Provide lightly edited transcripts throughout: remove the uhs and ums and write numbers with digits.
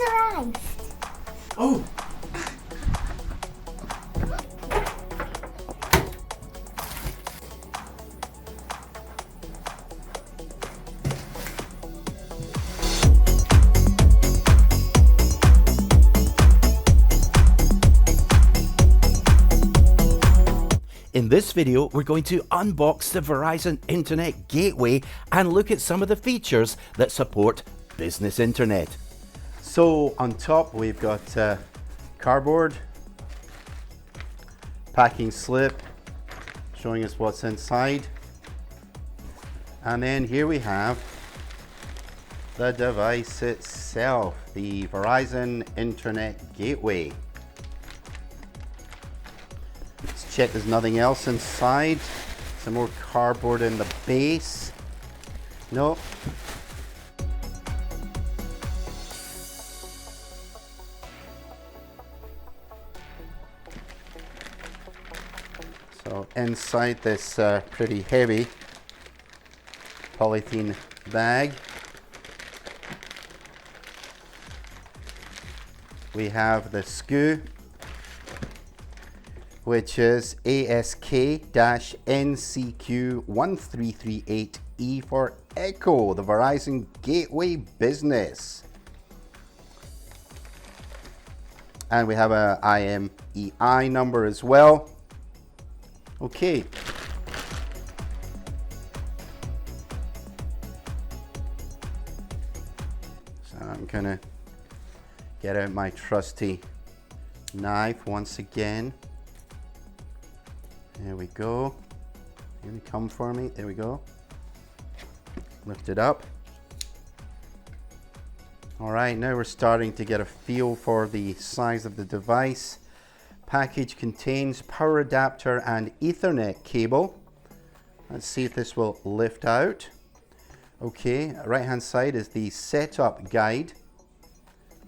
It's arrived. Oh! In this video, we're going to unbox the Verizon Internet Gateway and look at some of the features that support business internet. So on top, we've got cardboard, packing slip, showing us what's inside. And then here we have the device itself, the Verizon Internet Gateway. Let's check there's nothing else inside. Some more cardboard in the base. Nope. So inside this pretty heavy polythene bag, we have the SKU, which is ASK-NCQ1338E for Echo, the Verizon Gateway Business. And we have a IMEI number as well. Okay. So I'm gonna get out my trusty knife once again. There we go. Here they come for me. There we go. Lift it up. All right, now we're starting to get a feel for the size of the device. Package contains power adapter and Ethernet cable. Let's see if this will lift out. Okay, right hand side is the setup guide.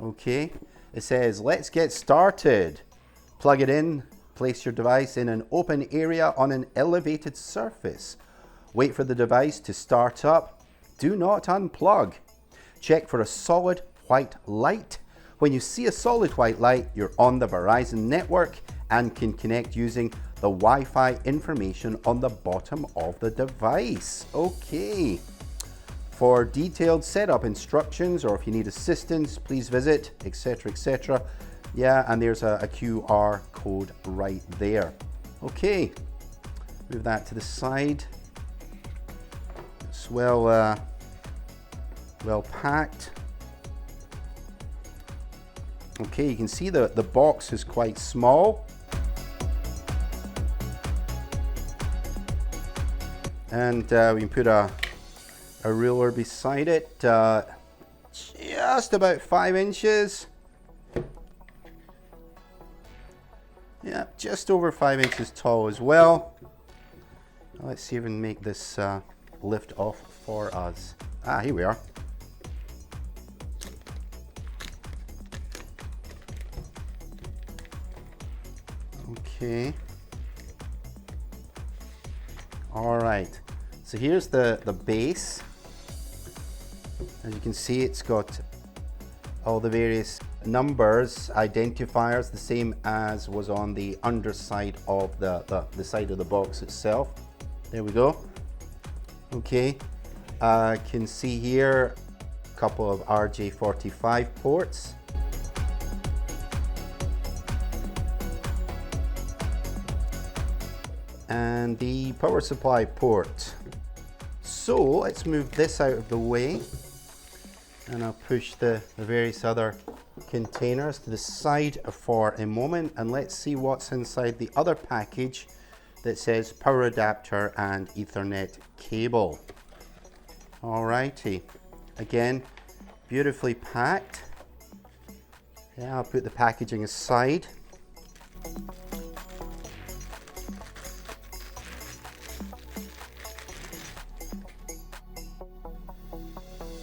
Okay, it says, let's get started. Plug it in. Place your device in an open area on an elevated surface. Wait for the device to start up. Do not unplug. Check for a solid white light. When you see a solid white light, you're on the Verizon network and can connect using the Wi-Fi information on the bottom of the device. Okay. For detailed setup instructions, or if you need assistance, please visit, etc., etc. Yeah, and there's a QR code right there. Okay, move that to the side. It's well packed. Okay, you can see the box is quite small. And we can put a ruler beside it, just about 5 inches. Yeah, just over 5 inches tall as well. Let's see if we can make this lift off for us. Ah, here we are. Okay. All right. So here's the base. As you can see, it's got all the various numbers, identifiers, the same as was on the underside of the side of the box itself. There we go. Okay, I can see here a couple of RJ45 ports. And the power supply port. So let's move this out of the way. And I'll push the various other containers to the side for a moment, and let's see what's inside the other package that says power adapter and Ethernet cable. Alrighty, again, beautifully packed. Yeah, I'll put the packaging aside.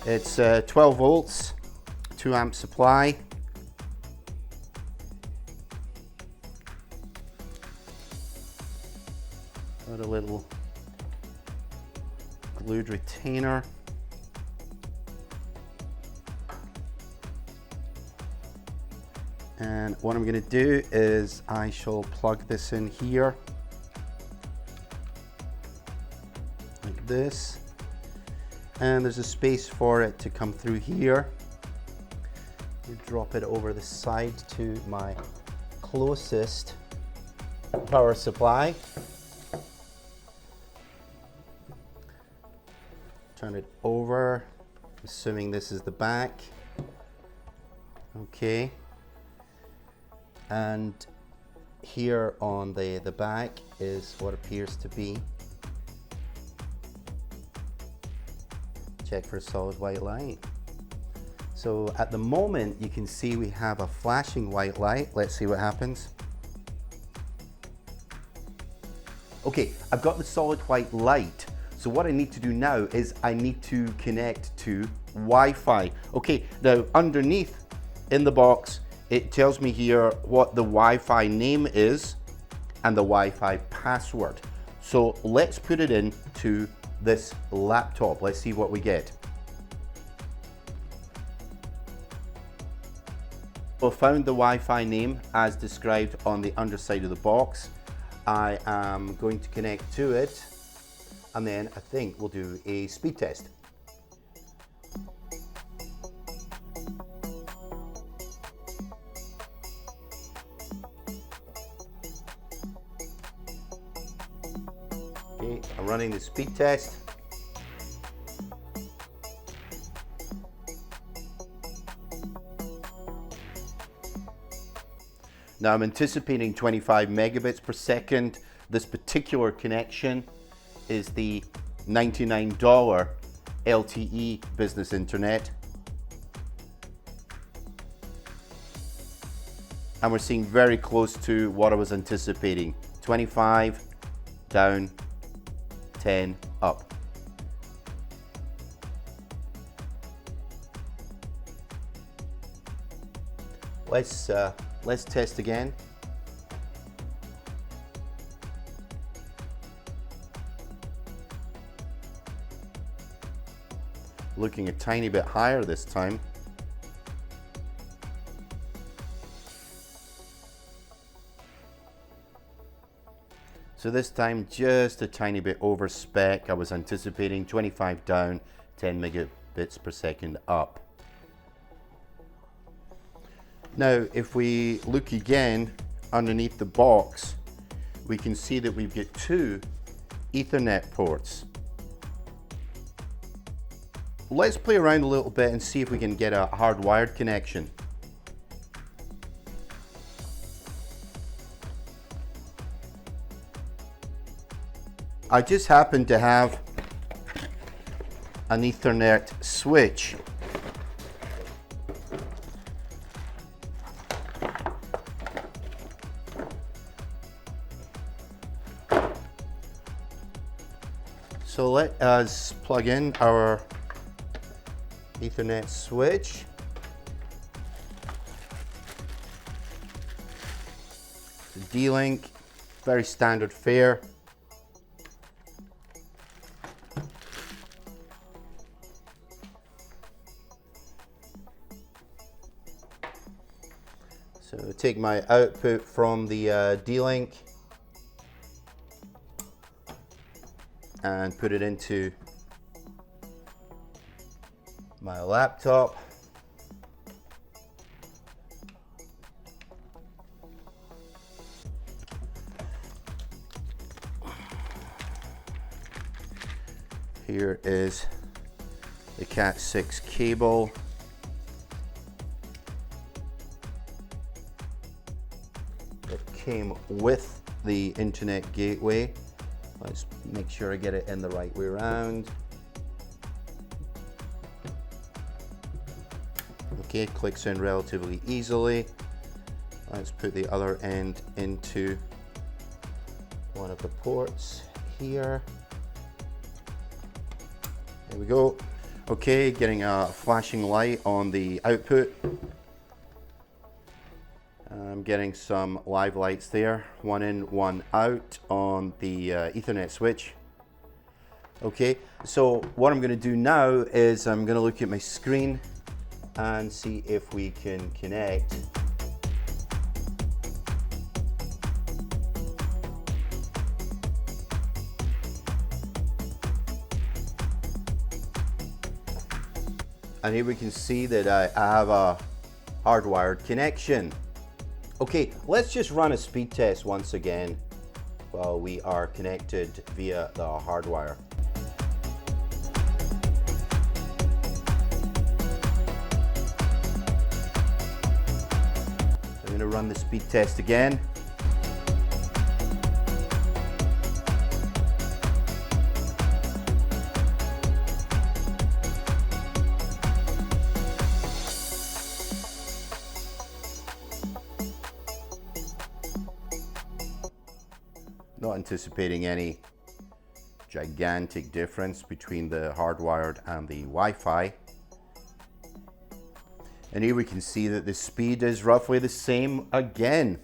It's 12 volts, 2 amp supply. Got a little glued retainer. And what I'm going to do is I shall plug this in here like this, and there's a space for it to come through here. You drop it over the side to my closest power supply. Turn it over, assuming this is the back. Okay. And here on the back is what appears to be, check for solid white light. So at the moment you can see we have a flashing white light. Let's see what happens. Okay, I've got the solid white light. So what I need to do now is I need to connect to Wi-Fi. Okay, now underneath in the box, it tells me here what the Wi-Fi name is and the Wi-Fi password. So let's put it into this laptop. Let's see what we get. I found the Wi-Fi name as described on the underside of the box. I am going to connect to it, and then I think we'll do a speed test. Okay, I'm running the speed test. Now I'm anticipating 25 megabits per second. This particular connection is the $99 LTE Business Internet. And we're seeing very close to what I was anticipating. 25 down, 10 up. Let's test again. Looking a tiny bit higher this time. So this time just a tiny bit over spec. I was anticipating 25 down, 10 megabits per second up. Now, if we look again underneath the box, we can see that we've got two Ethernet ports. Let's play around a little bit and see if we can get a hardwired connection. I just happen to have an Ethernet switch. So let us plug in our Ethernet switch. The D-Link, very standard fare. So take my output from the D-Link and put it into my laptop. Here is the Cat 6 cable. It came with the Internet Gateway. Let's make sure I get it in the right way around. Okay, clicks in relatively easily. Let's put the other end into one of the ports here. There we go. Okay, getting a flashing light on the output. I'm getting some live lights there, one in, one out on the Ethernet switch. Okay, so what I'm going to do now is I'm going to look at my screen and see if we can connect And here we can see that I have a hardwired connection. Okay, let's just run a speed test once again while we are connected via the hardwire. I'm going to run the speed test again. Not anticipating any gigantic difference between the hardwired and the Wi-Fi. And here we can see that the speed is roughly the same again.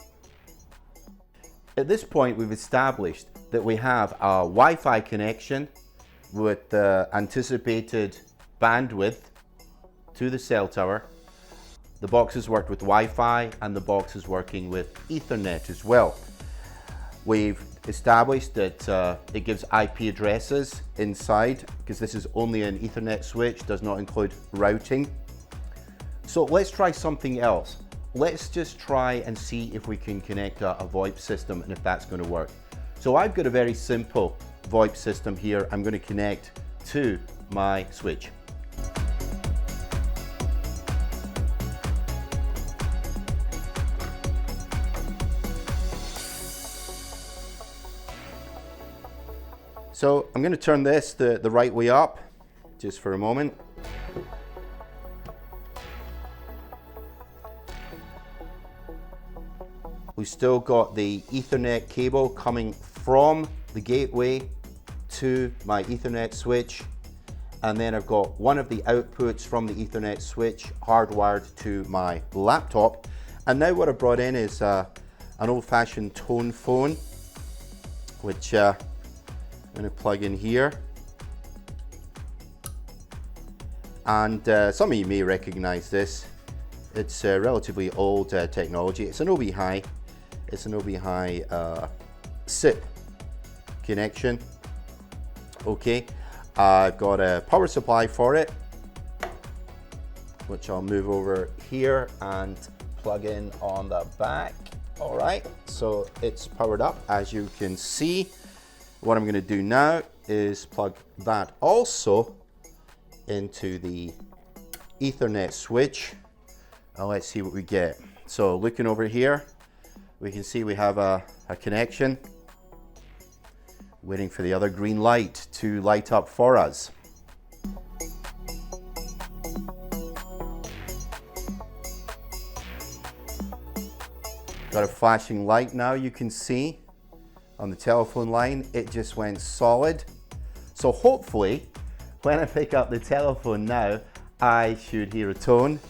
At this point, we've established that we have a Wi-Fi connection with the anticipated bandwidth to the cell tower. The box has worked with Wi-Fi and the box is working with Ethernet as well. We've established that it gives IP addresses inside, because this is only an Ethernet switch, does not include routing. So let's try something else. Let's just try and see if we can connect a VoIP system and if that's going to work. So I've got a very simple VoIP system here. I'm going to connect to my switch. So I'm going to turn this the right way up just for a moment. We've still got the Ethernet cable coming from the gateway to my Ethernet switch. And then I've got one of the outputs from the Ethernet switch hardwired to my laptop. And now what I brought in is an old-fashioned tone phone, which I'm going to plug in here. And some of you may recognize this. It's relatively old technology. It's an OB-High. It's an OB-High SIP connection. Okay, I've got a power supply for it, which I'll move over here and plug in on the back. All right, so it's powered up, as you can see. What I'm going to do now is plug that also into the Ethernet switch. Now let's see what we get. So looking over here, we can see we have a connection. Waiting for the other green light to light up for us. Got a flashing light now, you can see on the telephone line. It just went solid. So hopefully when I pick up the telephone now, I should hear a tone.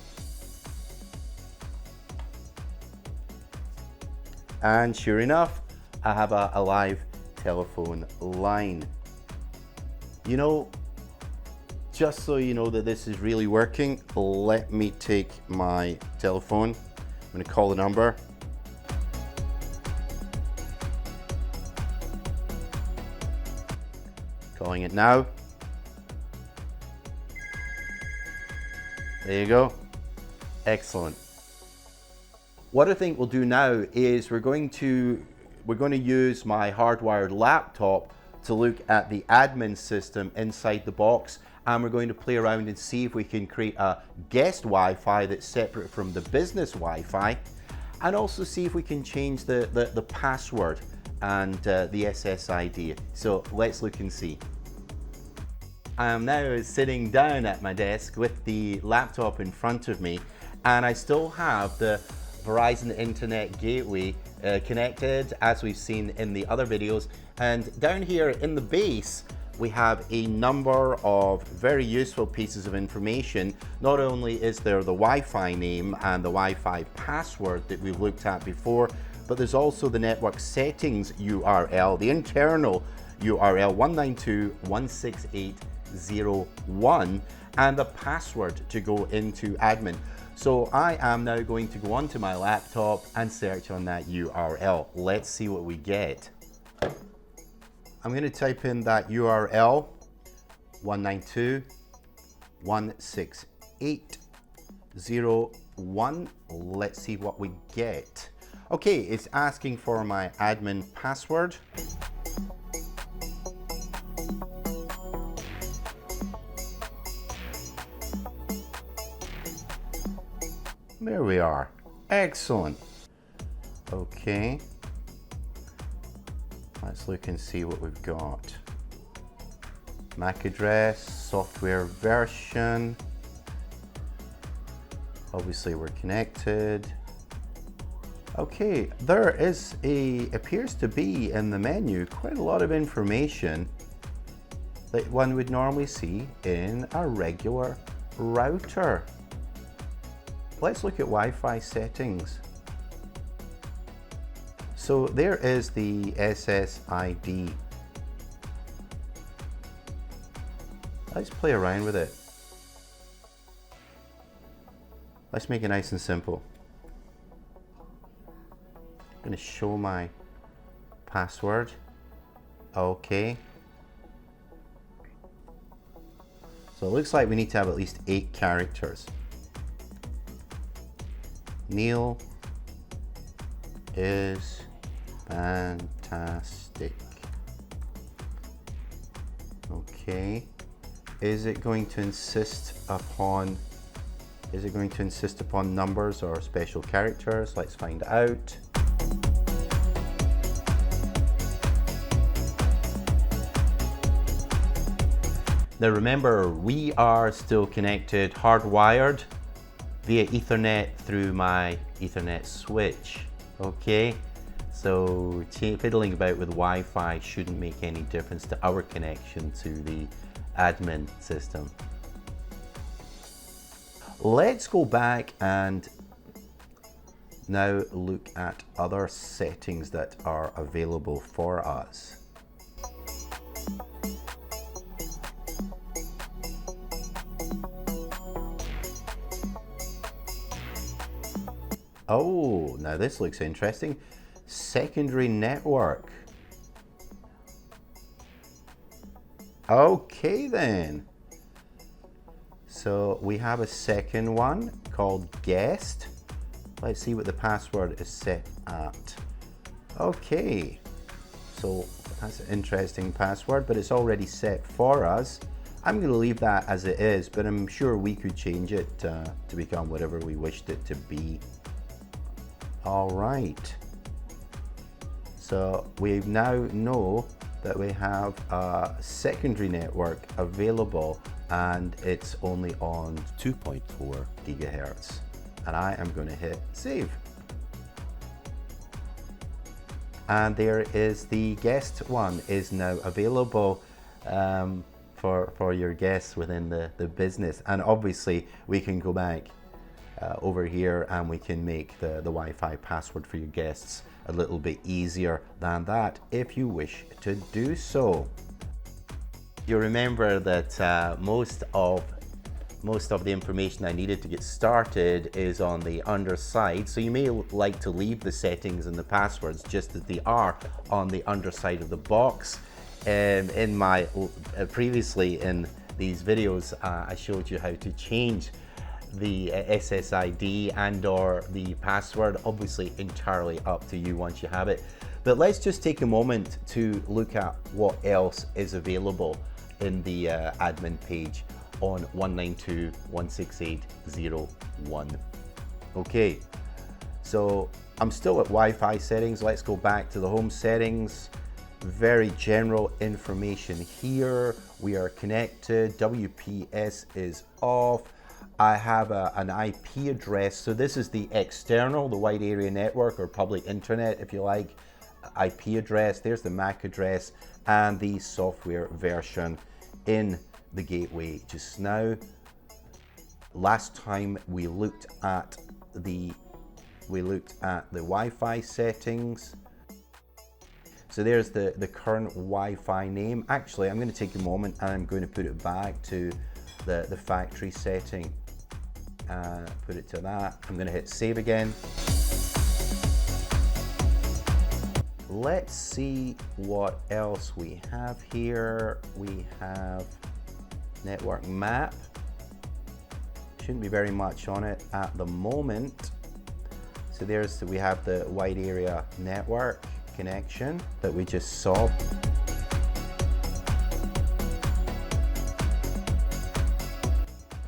And sure enough, I have a live telephone line. You know, just so you know that this is really working, let me take my telephone. I'm going to call the number. Calling it now. There you go. Excellent. What I think we'll do now is we're going to use my hardwired laptop to look at the admin system inside the box, and we're going to play around and see if we can create a guest Wi-Fi that's separate from the business Wi-Fi, and also see if we can change the password and the SSID. So let's look and see. I am now sitting down at my desk with the laptop in front of me, and I still have the Verizon Internet Gateway connected, as we've seen in the other videos. And down here in the base, we have a number of very useful pieces of information. Not only is there the Wi-Fi name and the Wi-Fi password that we've looked at before, but there's also the network settings URL, the internal URL 192.168.0.1, and the password to go into admin. So I am now going to go onto my laptop and search on that URL. Let's see what we get. I'm going to type in that URL 192.168.0.1. 801. Let's see what we get. Okay, it's asking for my admin password. There we are. Excellent. Okay. Let's look and see what we've got. MAC address, software version. Obviously we're connected. Okay, there appears to be in the menu quite a lot of information that one would normally see in a regular router. Let's look at Wi-Fi settings. So there is the SSID. Let's play around with it. Let's make it nice and simple. I'm going to show my password. Okay. So it looks like we need to have at least 8 characters. Neil is fantastic. Okay. Is it going to insist upon numbers or special characters? Let's find out. Now remember, we are still connected hardwired via Ethernet through my Ethernet switch. Okay, so fiddling about with Wi-Fi shouldn't make any difference to our connection to the admin system. Let's go back and now look at other settings that are available for us. Oh, now this looks interesting. Secondary network. Okay then. So we have a second one called guest. Let's see what the password is set at. Okay, so that's an interesting password, but it's already set for us. I'm going to leave that as it is, but I'm sure we could change it to become whatever we wished it to be. All right, so we now know that we have a secondary network available and it's only on 2.4 gigahertz. And I am going to hit save. And there is the guest one is now available for your guests within the business. And obviously we can go back over here and we can make the Wi-Fi password for your guests a little bit easier than that if you wish to do so. You remember that most of the information I needed to get started is on the underside, so you may like to leave the settings and the passwords just as they are on the underside of the box. In my previously in these videos I showed you how to change the SSID and or the password, obviously entirely up to you once you have it. But let's just take a moment to look at what else is available in the admin page on 192.168.0.1. Okay, so I'm still at Wi-Fi settings. Let's go back to the home settings. Very general information here. We are connected. WPS is off. I have an IP address. So this is the external, the wide area network or public internet, if you like, IP address. There's the MAC address and the software version in the gateway just now. Last time we looked at the Wi-Fi settings. So there's the current Wi-Fi name. Actually, I'm going to take a moment and I'm going to put it back to the factory setting. Put it to that. I'm going to hit save again. Let's see what else we have here. We have network map. Shouldn't be very much on it at the moment. So we have the wide area network connection that we just saw.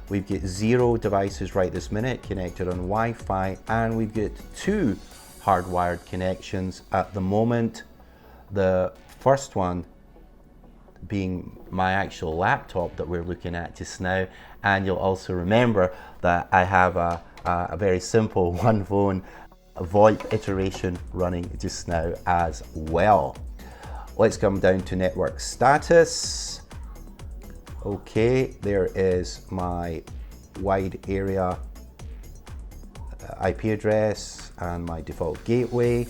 We've got 0 devices right this minute connected on Wi-Fi, and we've got 2 hardwired connections at the moment. The first one being my actual laptop that we're looking at just now, and you'll also remember that I have a very simple one phone VoIP iteration running just now as well. Let's come down to network status. Okay, there is my wide area IP address and my default gateway.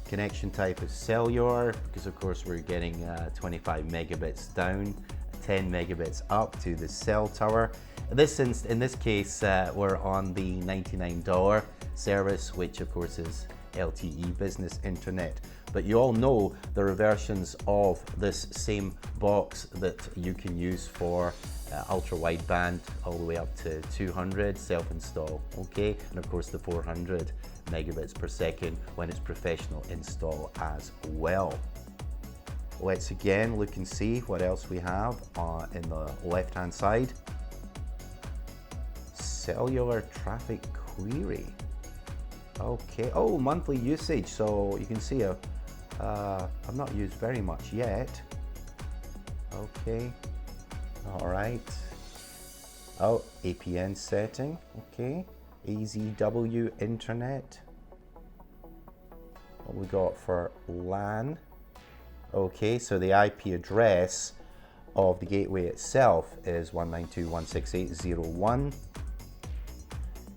Connection type is cellular, because of course we're getting 25 megabits down, 10 megabits up to the cell tower. In this case, we're on the $99 service, which of course is LTE Business Internet. But you all know there are versions of this same box that you can use for ultra wideband all the way up to 200 self-install, okay? And of course the 400 megabits per second when it's professional install as well. Let's again look and see what else we have in the left hand side. Cellular traffic query. Okay, oh, monthly usage. So you can see I've not used very much yet. Okay, all right. Oh, APN setting, okay. AZW Internet. What we got for LAN? Okay, so the IP address of the gateway itself is 192.168.0.1.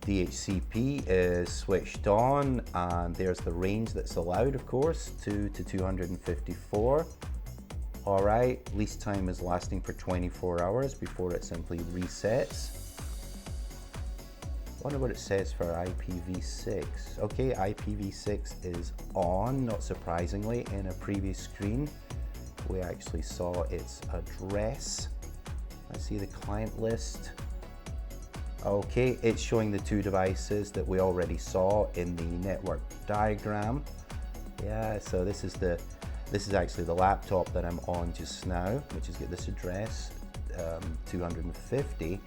DHCP is switched on, and there's the range that's allowed, of course, 2 to 254. All right, lease time is lasting for 24 hours before it simply resets. Wonder what it says for IPv6. Okay, IPv6 is on, not surprisingly. In a previous screen, we actually saw its address. Let's see the client list. Okay, it's showing the 2 devices that we already saw in the network diagram. Yeah, so this is actually the laptop that I'm on just now, which has got this address, 250.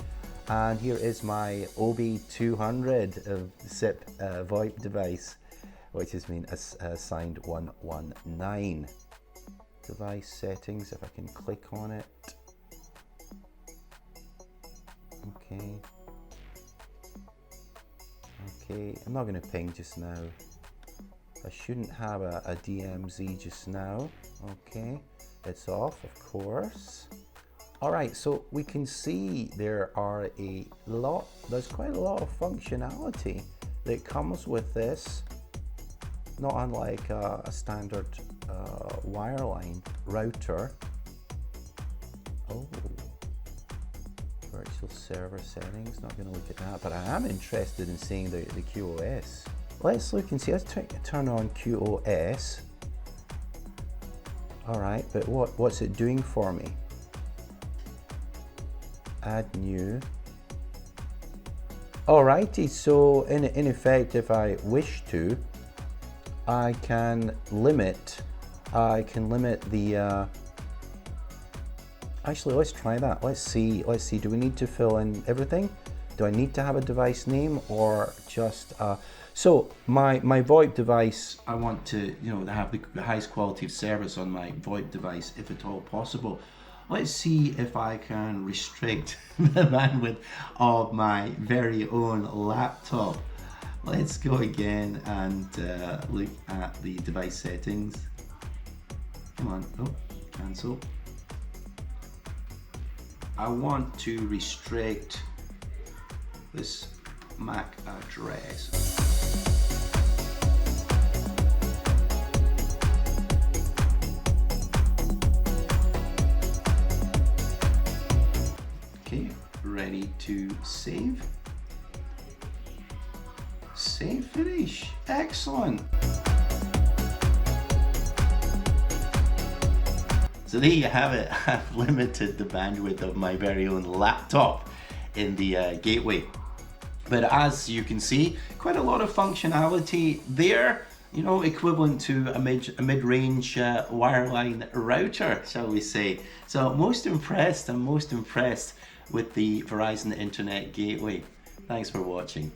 And here is my OB200 SIP VoIP device, which has been assigned 119. Device settings, if I can click on it. Okay. Okay, I'm not going to ping just now. I shouldn't have a DMZ just now. Okay, it's off, of course. All right, so we can see there's quite a lot of functionality that comes with this, not unlike a standard wireline router. Oh, virtual server settings, not going to look at that, but I am interested in seeing the QoS. Let's look and see. Let's turn on QoS. All right, but what's it doing for me? Add new. Alrighty, so in effect, if I wish to, I can limit the actually, let's try that. Let's see, do we need to fill in everything? Do I need to have a device name, or just so my VoIP device, I want to have the highest quality of service on my VoIP device if at all possible. Let's see if I can restrict the bandwidth of my very own laptop. Let's go again and look at the device settings. Come on, oh, cancel. I want to restrict this MAC address. Okay, ready to save. Save finish. Excellent. So there you have it. I've limited the bandwidth of my very own laptop in the gateway. But as you can see, quite a lot of functionality there, you know, equivalent to a mid-range wireline router, shall we say. So I'm most impressed with the Verizon Internet Gateway. Thanks for watching.